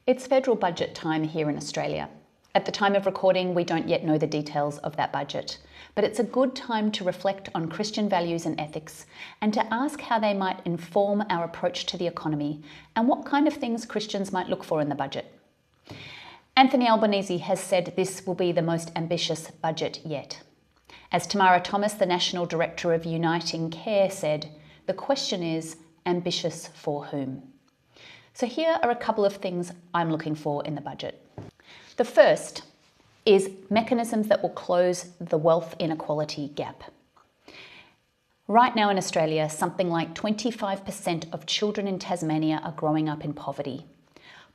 It's federal budget time here in Australia. At the time of recording, we don't yet know the details of that budget, but it's a good time to reflect on Christian values and ethics and to ask how they might inform our approach to the economy and what kind of things Christians might look for in the budget. Anthony Albanese has said this will be the most ambitious budget yet. As Tamara Thomas, the National Director of Uniting Care, said, the question is, ambitious for whom? So here are a couple of things I'm looking for in the budget. The first is mechanisms that will close the wealth inequality gap. Right now in Australia, something like 25% of children in Tasmania are growing up in poverty.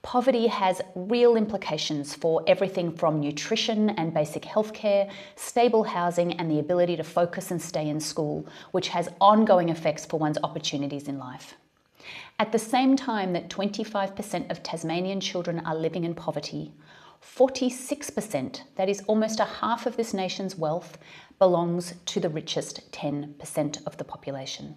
Poverty has real implications for everything from nutrition and basic healthcare, stable housing, and the ability to focus and stay in school, which has ongoing effects for one's opportunities in life. At the same time that 25% of Tasmanian children are living in poverty, 46%, that is almost a half of this nation's wealth, belongs to the richest 10% of the population.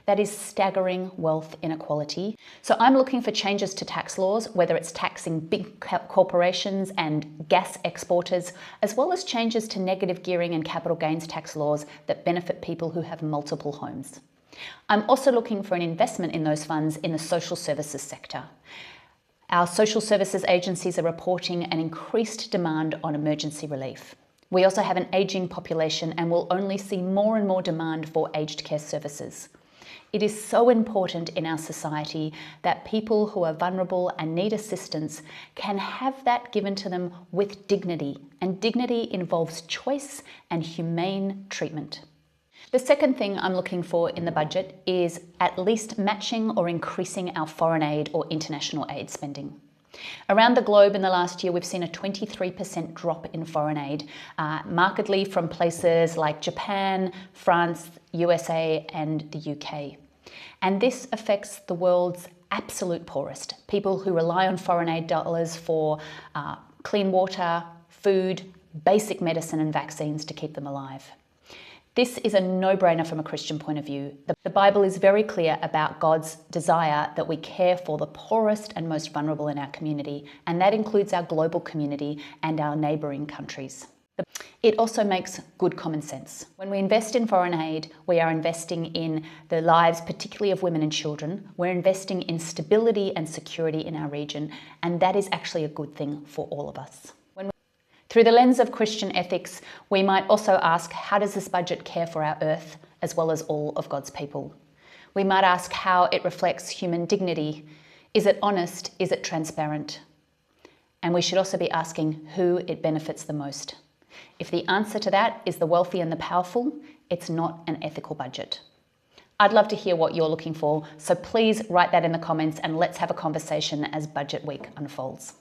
That is staggering wealth inequality. So I'm looking for changes to tax laws, whether it's taxing big corporations and gas exporters, as well as changes to negative gearing and capital gains tax laws that benefit people who have multiple homes. I'm also looking for an investment in those funds in the social services sector. Our social services agencies are reporting an increased demand on emergency relief. We also have an ageing population and will only see more and more demand for aged care services. It is so important in our society that people who are vulnerable and need assistance can have that given to them with dignity, and dignity involves choice and humane treatment. The second thing I'm looking for in the budget is at least matching or increasing our foreign aid or international aid spending. Around the globe in the last year, we've seen a 23% drop in foreign aid, markedly from places like Japan, France, USA, and the UK. And this affects the world's absolute poorest, people who rely on foreign aid dollars for clean water, food, basic medicine and vaccines to keep them alive. This is a no-brainer from a Christian point of view. The Bible is very clear about God's desire that we care for the poorest and most vulnerable in our community, and that includes our global community and our neighbouring countries. It also makes good common sense. When we invest in foreign aid, we are investing in the lives, particularly of women and children. We're investing in stability and security in our region, and that is actually a good thing for all of us. Through the lens of Christian ethics, we might also ask, how does this budget care for our earth as well as all of God's people? We might ask how it reflects human dignity. Is it honest? Is it transparent? And we should also be asking who it benefits the most. If the answer to that is the wealthy and the powerful, it's not an ethical budget. I'd love to hear what you're looking for, so please write that in the comments and let's have a conversation as budget week unfolds.